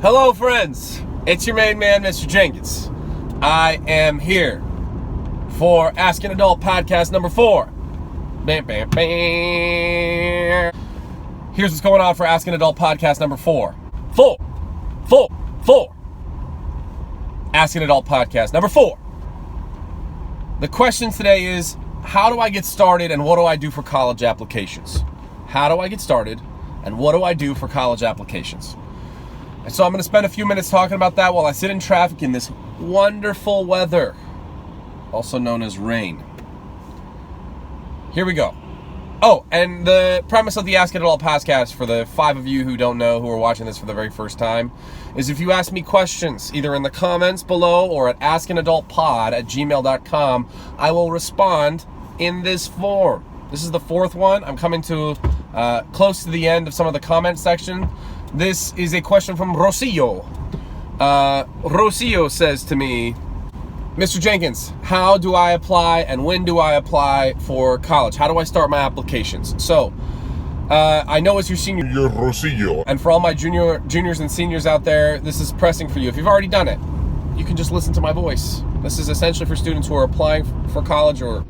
Hello friends, it's your main man, Mr. Jenkins. I am here for Ask an Adult podcast number 4. Bam, bam, bam. Here's what's going on for Ask an Adult podcast number 4. Ask an Adult podcast number 4. The question today is, how do I get started and what do I do for college applications? How do I get started and what do I do for college applications? And so I'm going to spend a few minutes talking about that while I sit in traffic in this wonderful weather, also known as rain. Here we go. Oh, and the premise of the Ask It All podcast, for the 5 of you who don't know, who are watching this for the very first time, is if you ask me questions, either in the comments below or at askanadultpod@gmail.com, I will respond in this form. This is the 4th one. I'm coming to close to the end of some of the comment section. This is a question from Rosillo. Rosillo says to me, Mr. Jenkins, how do I apply and when do I apply for college? How do I start my applications? So, I know it's your senior year, Rosillo. And for all my juniors and seniors out there, this is pressing for you. If you've already done it, you can just listen to my voice. This is essentially for students who are applying for college or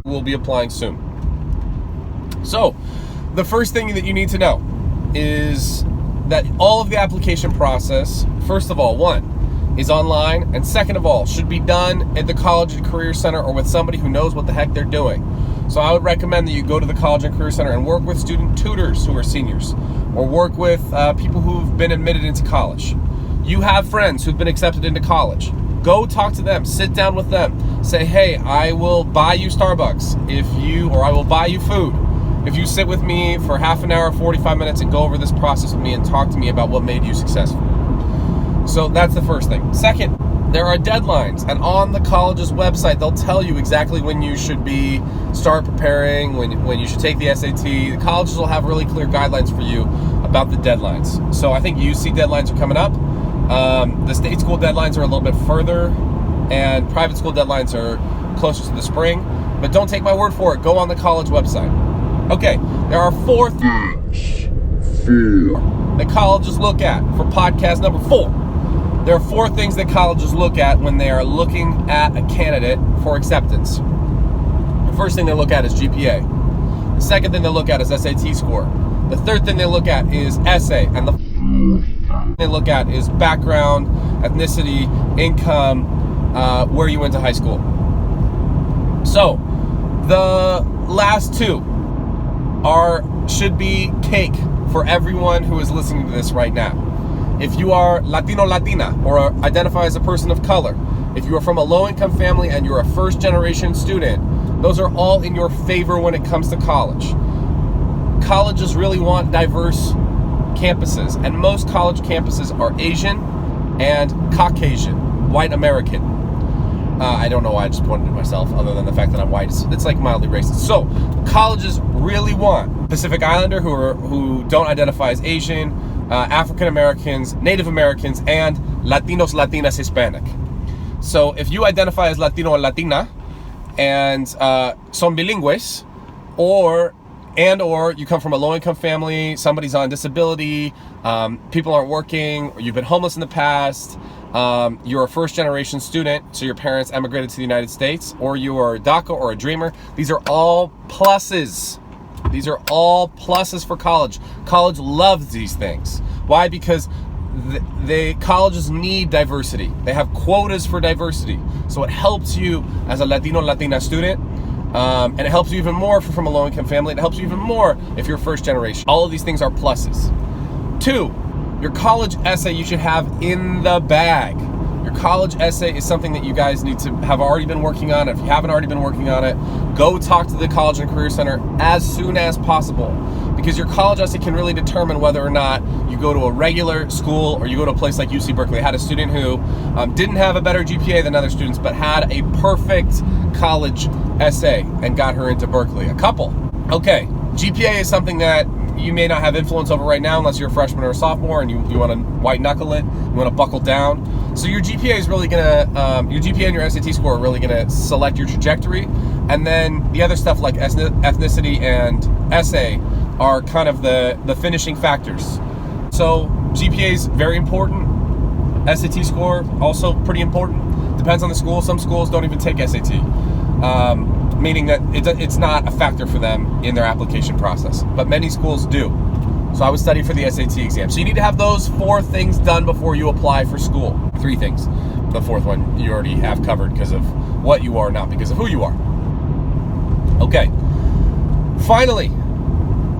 will be applying soon. So, the first thing that you need to know is that all of the application process, first of all, 1, is online, and second of all, should be done at the College and Career Center or with somebody who knows what the heck they're doing. So I would recommend that you go to the College and Career Center and work with student tutors who are seniors, or work with people who've been admitted into college. You have friends who've been accepted into college. Go talk to them, sit down with them, say, hey, I will buy you Starbucks or I will buy you food if you sit with me for half an hour, 45 minutes, and go over this process with me and talk to me about what made you successful. So that's the first thing. Second, there are deadlines, and on the college's website, they'll tell you exactly when you should start preparing, when you should take the SAT. The colleges will have really clear guidelines for you about the deadlines. So I think UC deadlines are coming up. The state school deadlines are a little bit further, and private school deadlines are closer to the spring. But don't take my word for it. Go on the college website. Okay, there are 4 things that colleges look at for podcast number 4. There are 4 things that colleges look at when they are looking at a candidate for acceptance. The first thing they look at is GPA. The second thing they look at is SAT score. The third thing they look at is essay. And the fourth thing they look at is background, ethnicity, income, where you went to high school. So, the last 2 should be cake for everyone who is listening to this right now. If you are Latino, Latina, or identify as a person of color, if you are from a low-income family and you're a first-generation student, those are all in your favor when it comes to college. Colleges really want diverse campuses, and most college campuses are Asian and Caucasian, white American. I don't know why I just pointed at myself, other than the fact that I'm white. It's like mildly racist. So, colleges really want Pacific Islander who don't identify as Asian, African Americans, Native Americans, and Latinos, Latinas, Hispanic. So, if you identify as Latino or Latina and son bilingües, or you come from a low-income family, somebody's on disability, people aren't working, or you've been homeless in the past, you're a first-generation student, so your parents emigrated to the United States, or you are a DACA or a Dreamer. These are all pluses. These are all pluses for college. College loves these things. Why? Because colleges need diversity. They have quotas for diversity. So it helps you as a Latino, Latina student, and it helps you even more if you're from a low-income family. It helps you even more if you're first generation. All of these things are pluses. 2, your college essay you should have in the bag. Your college essay is something that you guys need to have already been working on. If you haven't already been working on it, go talk to the College and Career Center as soon as possible, because your college essay can really determine whether or not you go to a regular school or you go to a place like UC Berkeley. I had a student who didn't have a better GPA than other students, but had a perfect college essay and got her into Berkeley. A couple. Okay, GPA is something that you may not have influence over right now unless you're a freshman or a sophomore and you want to white knuckle it, you want to buckle down. So your GPA is really gonna, your GPA and your SAT score are really gonna select your trajectory, and then the other stuff like ethnicity and essay are kind of the finishing factors. So GPA is very important. SAT score, also pretty important. Depends on the school. Some schools don't even take SAT, meaning that it's not a factor for them in their application process. But many schools do. So I would study for the SAT exam. So you need to have those 4 things done before you apply for school. 3 things. The 4th one you already have covered because of what you are, not because of who you are. Okay. Finally,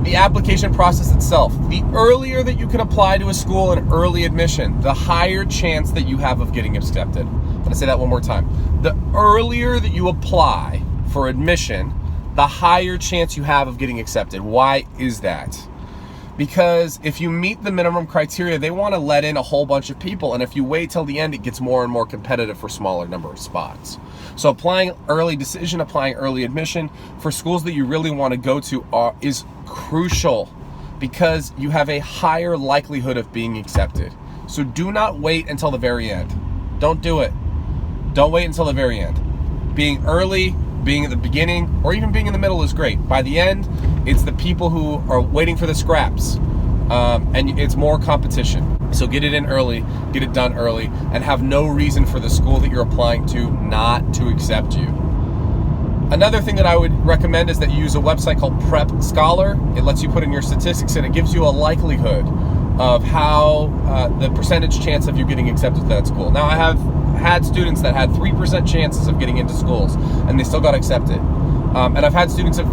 the application process itself. The earlier that you can apply to a school in early admission, the higher chance that you have of getting accepted. I'm going to say that one more time. The earlier that you apply for admission, the higher chance you have of getting accepted. Why is that? Because if you meet the minimum criteria, they want to let in a whole bunch of people. And if you wait till the end, it gets more and more competitive for smaller number of spots. So applying early decision, applying early admission for schools that you really want to go to is crucial because you have a higher likelihood of being accepted. So do not wait until the very end. Don't do it. Don't wait until the very end. Being early, being at the beginning, or even being in the middle is great. By the end, it's the people who are waiting for the scraps, and it's more competition. So get it in early, get it done early, and have no reason for the school that you're applying to not to accept you. Another thing that I would recommend is that you use a website called Prep Scholar. It lets you put in your statistics, and it gives you a likelihood of how the percentage chance of you getting accepted to that school. Now, I have had students that had 3% chances of getting into schools, and they still got accepted. And I've had students have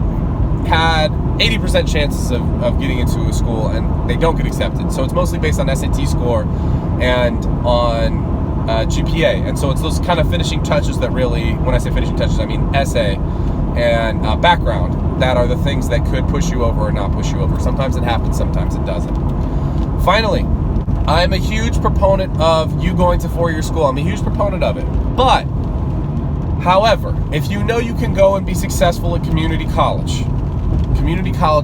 had 80% chances of getting into a school, and they don't get accepted. So it's mostly based on SAT score and on GPA. And so it's those kind of finishing touches that really, when I say finishing touches, I mean essay and background, that are the things that could push you over or not push you over. Sometimes it happens, sometimes it doesn't. Finally, I'm a huge proponent of you going to 4-year school. I'm a huge proponent of it. But, however, if you know you can go and be successful at community college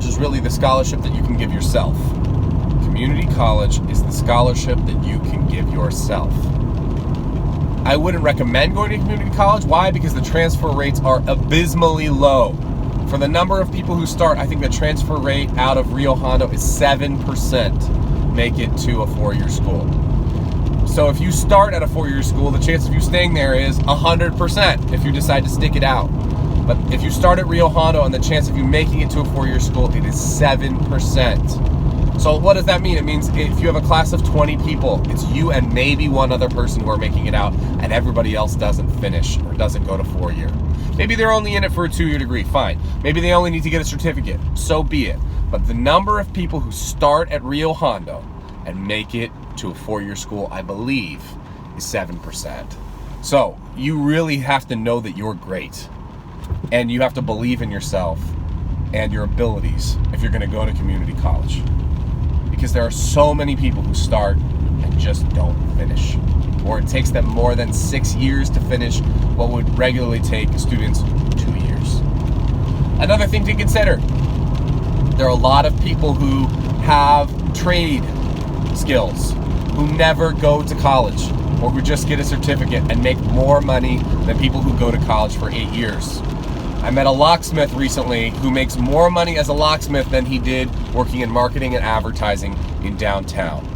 is really the scholarship that you can give yourself. Community college is the scholarship that you can give yourself. I wouldn't recommend going to community college. Why? Because the transfer rates are abysmally low. For the number of people who start, I think the transfer rate out of Rio Hondo is 7% make it to a 4-year school. So if you start at a 4-year school, the chance of you staying there is 100% if you decide to stick it out. But if you start at Rio Hondo and the chance of you making it to a 4-year school, it is 7%. So what does that mean? It means if you have a class of 20 people, it's you and maybe one other person who are making it out, and everybody else doesn't finish or doesn't go to 4-year. Maybe they're only in it for a 2-year degree, fine. Maybe they only need to get a certificate, so be it. But the number of people who start at Rio Hondo and make it to a 4-year school, I believe, is 7%. So you really have to know that you're great, and you have to believe in yourself and your abilities if you're gonna go to community college. Because there are so many people who start and just don't finish. Or it takes them more than 6 years to finish what would regularly take students 2 years. Another thing to consider, there are a lot of people who have trade skills, who never go to college, or who just get a certificate and make more money than people who go to college for 8 years. I met a locksmith recently who makes more money as a locksmith than he did working in marketing and advertising in downtown.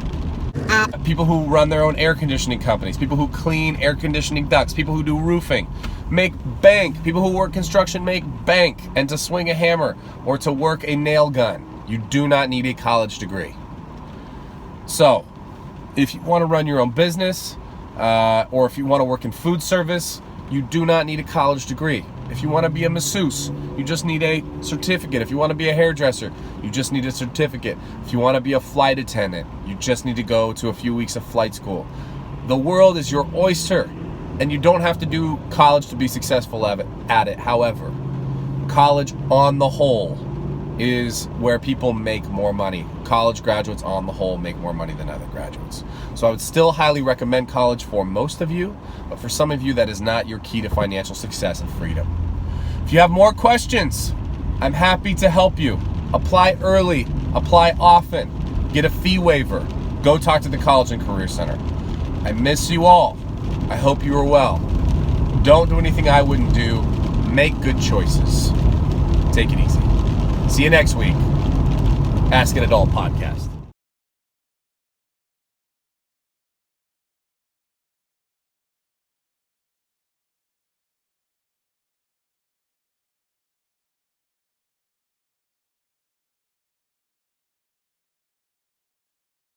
People who run their own air conditioning companies, people who clean air conditioning ducts, people who do roofing, make bank. People who work construction make bank. And to swing a hammer or to work a nail gun, you do not need a college degree. So, if you want to run your own business, or if you want to work in food service, you do not need a college degree. If you want to be a masseuse, you just need a certificate. If you want to be a hairdresser, you just need a certificate. If you want to be a flight attendant, you just need to go to a few weeks of flight school. The world is your oyster, and you don't have to do college to be successful at it. However, college on the whole is where people make more money. College graduates on the whole make more money than other graduates. So I would still highly recommend college for most of you, but for some of you, that is not your key to financial success and freedom. If you have more questions, I'm happy to help you. Apply early, apply often, get a fee waiver, go talk to the College and Career Center. I miss you all. I hope you are well. Don't do anything I wouldn't do. Make good choices. Take it easy. See you next week. Ask an Adult Podcast.